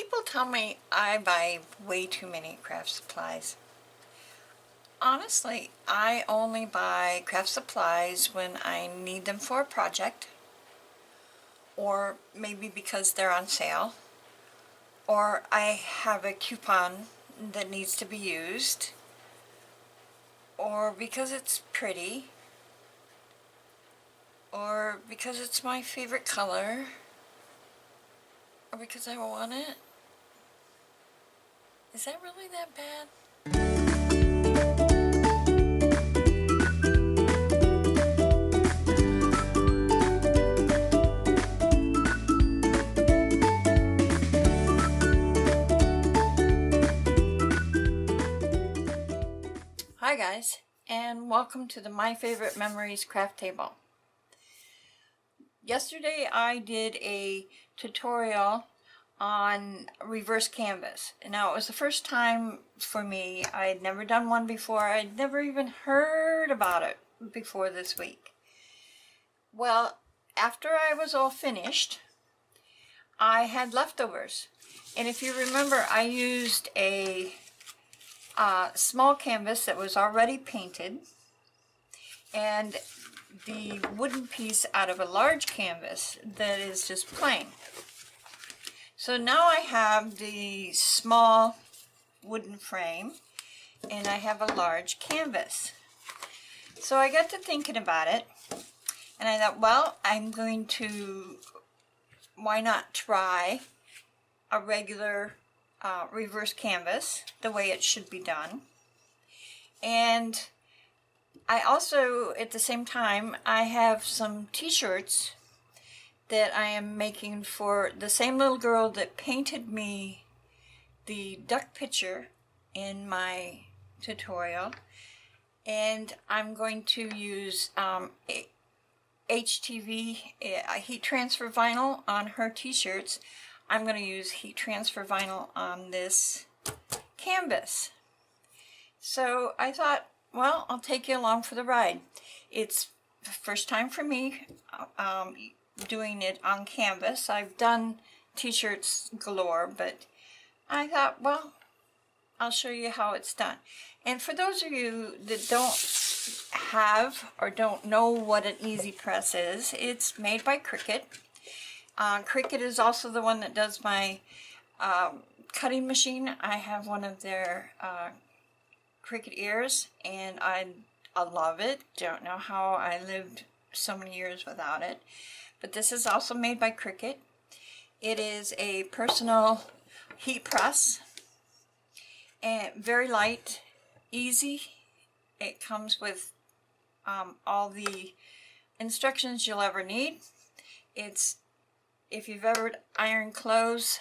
People tell me I buy way too many craft supplies. Honestly, I only buy craft supplies when I need them for a project, or maybe because they're on sale, or I have a coupon that needs to be used, or because it's pretty, or because it's my favorite color, or because I want it. Is that really that bad? Hi guys, and welcome to the My Favorite Memories craft table. Yesterday I did a tutorial on reverse canvas. Now it was the first time for me. I had never done one before. I'd never even heard about it before this week. Well, after I was all finished, I had leftovers. And if you remember, I used a small canvas that was already painted and the wooden piece out of a large canvas that is just plain. So now I have the small wooden frame and I have a large canvas. So I got to thinking about it and I thought, well, why not try a regular reverse canvas the way it should be done. And I also, at the same time, I have some t-shirts that I am making for the same little girl that painted me the duck picture in my tutorial, and I'm going to use HTV heat transfer vinyl on her t-shirts. I'm going to use heat transfer vinyl on this canvas. So I thought, well, I'll take you along for the ride. It's the first time for me doing it on canvas. I've done t-shirts galore, but I thought, well, I'll show you how it's done. And for those of you that don't have or don't know what an Easy Press is, it's made by Cricut. Cricut is also the one that does my cutting machine. I have one of their Cricut ears and I love it. Don't know how I lived so many years without it. But this is also made by Cricut. It is a personal heat press and very light, easy. It comes with all the instructions you'll ever need. If you've ever ironed clothes,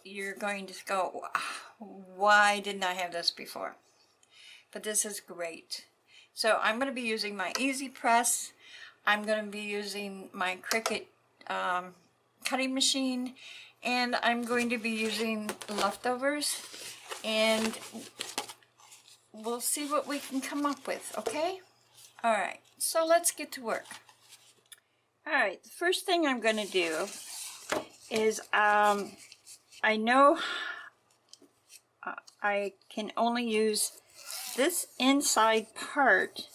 you're going to go, why didn't I have this before? But this is great. So I'm going to be using my Easy Press. I'm going to be using my Cricut cutting machine, and I'm going to be using leftovers, and we'll see what we can come up with, okay? Alright, so let's get to work. Alright, the first thing I'm going to do is, I know I can only use this inside part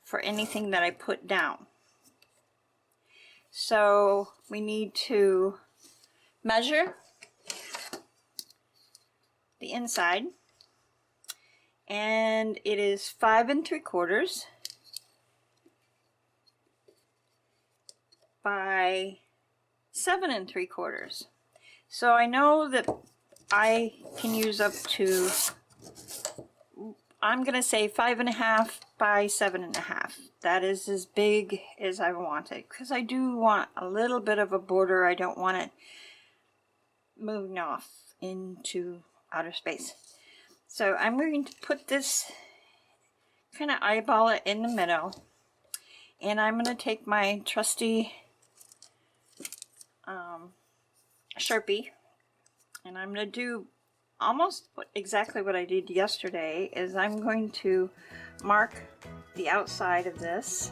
for anything that I put down. So we need to measure the inside, and it is 5 3/4 by 7 3/4. So I know that I can use up to, I'm going to say 5 1/2 by 7 1/2. That is as big as I want it, because I do want a little bit of a border. I don't want it moving off into outer space. So I'm going to put this, kind of eyeball it in the middle, and I'm going to take my trusty Sharpie, and I'm going to do almost exactly what I did yesterday. Is I'm going to mark the outside of this,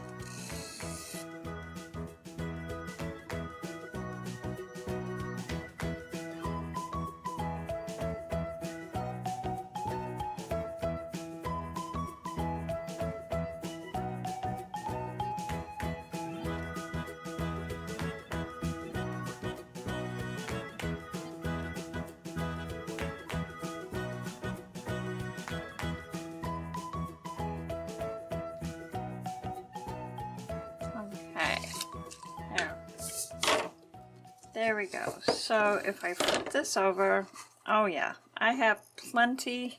There we go. So if I flip this over, oh yeah, I have plenty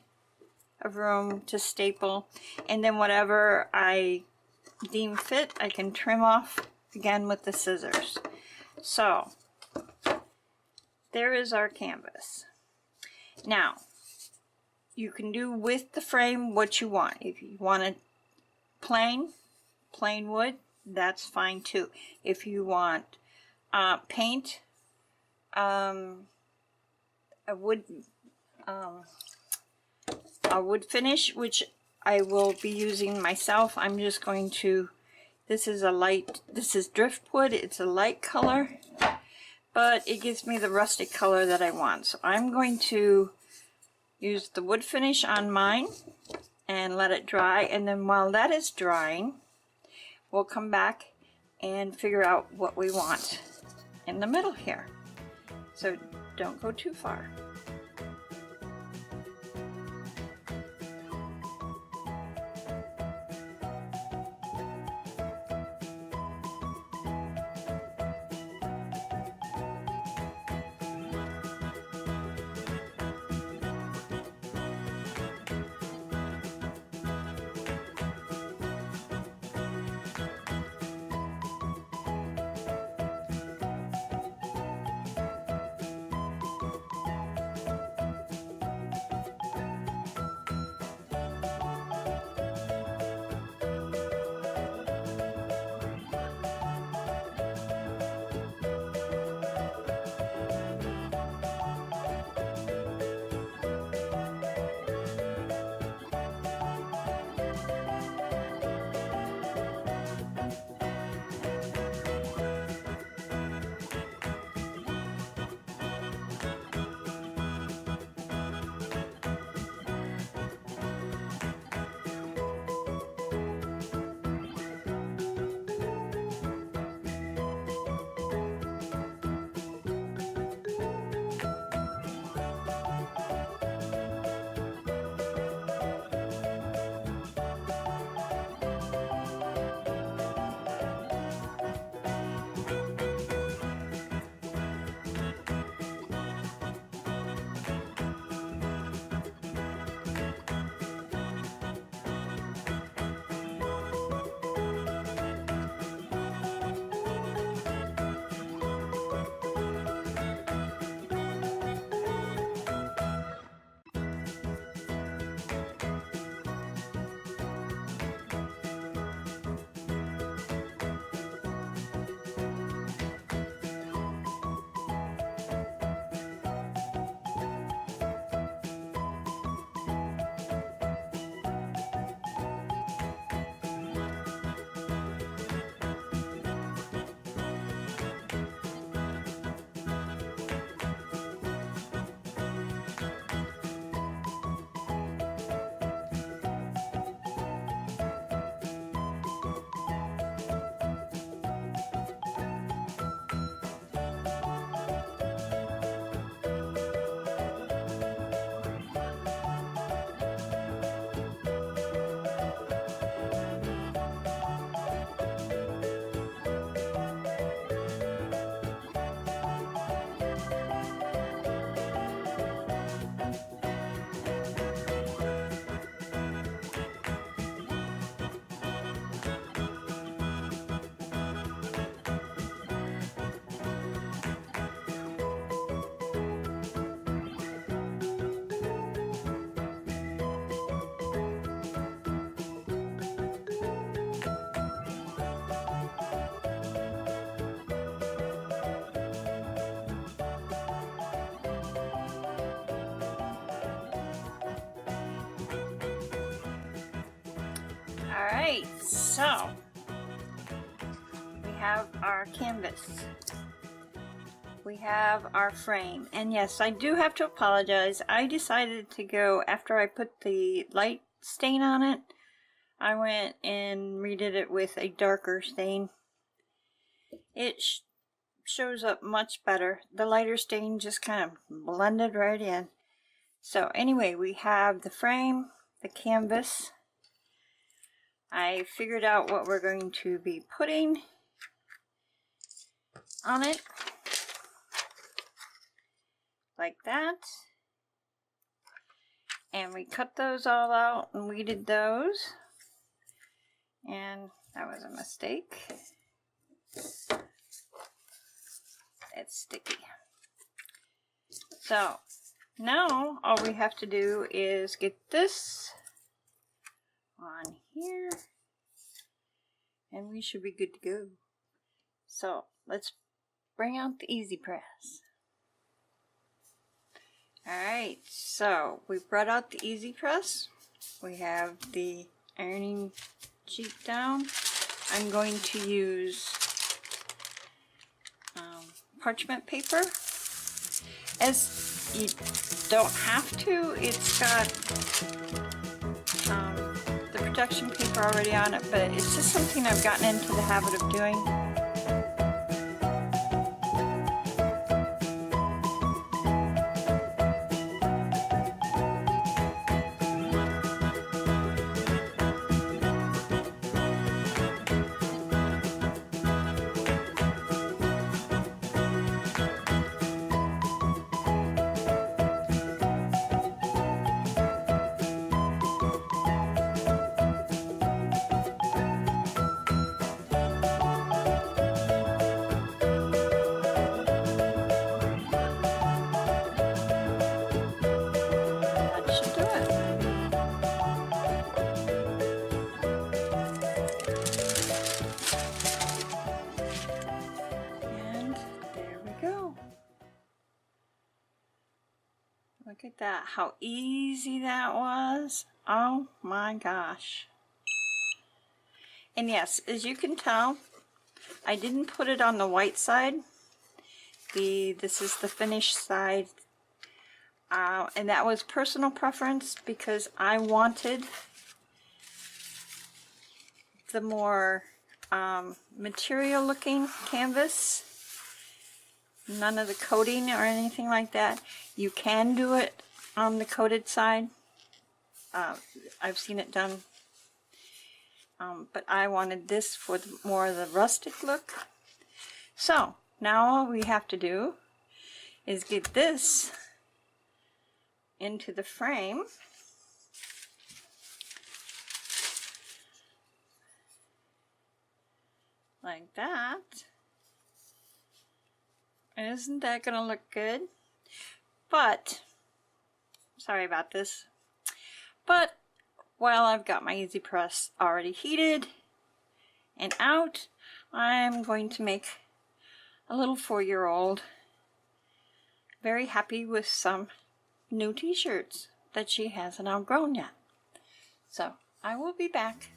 of room to staple, and then whatever I deem fit I can trim off again with the scissors. So there is our canvas. Now you can do with the frame what you want. If you want it plain wood, that's fine too. If you want paint, a wood finish, which I will be using myself. I'm just going to, this is driftwood. It's a light color, but it gives me the rustic color that I want. So I'm going to use the wood finish on mine and let it dry, and then while that is drying, we'll come back and figure out what we want in the middle here. So don't go too far. Alright, so we have our canvas, we have our frame, and yes, I do have to apologize. I decided to go, after I put the light stain on it, I went and redid it with a darker stain. It shows up much better. The lighter stain just kind of blended right in. So anyway, we have the frame, the canvas. I figured out what we're going to be putting on it. like that. And we cut those all out and weeded those. And that was a mistake. It's sticky. So now all we have to do is get this on here and we should be good to go. So let's bring out the Easy Press. Alright, so we brought out the Easy Press. We have the ironing sheet down. I'm going to use parchment paper. As you don't have to, it's got the protection paper already on it, but it's just something I've gotten into the habit of doing. Look at that, how easy that was. Oh my gosh. And yes, as you can tell, I didn't put it on the white side. This is the finished side. And that was personal preference because I wanted the more material looking canvas. None of the coating or anything like that. You can do it on the coated side. I've seen it done. But I wanted this for more of the rustic look. So now all we have to do is get this into the frame. Like that. Isn't that gonna look good? But, sorry about this, but while I've got my Easy Press already heated and out, I'm going to make a little 4-year-old very happy with some new t-shirts that she hasn't outgrown yet. So I will be back.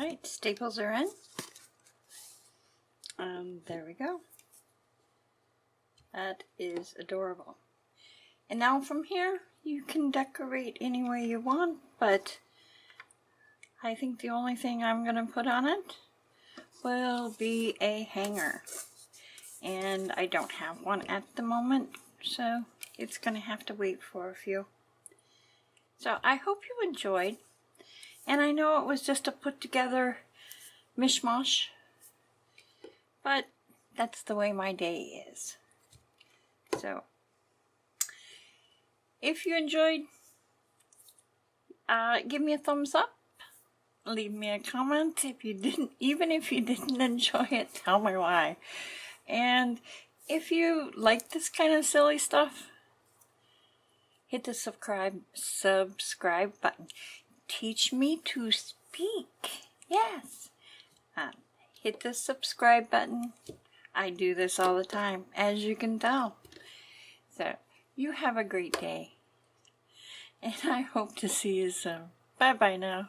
Alright, staples are in. There we go. That is adorable. And now from here, you can decorate any way you want, but I think the only thing I'm going to put on it will be a hanger. And I don't have one at the moment, so it's going to have to wait for a few. So I hope you enjoyed. And I know it was just a put together mishmash, but that's the way my day is. So if you enjoyed, give me a thumbs up, leave me a comment. If you didn't, even if you didn't enjoy it, tell me why. And if you like this kind of silly stuff, hit the subscribe button. Teach me to speak. Yes. Hit the subscribe button. I do this all the time, as you can tell. So, you have a great day. And I hope to see you soon. Bye-bye now.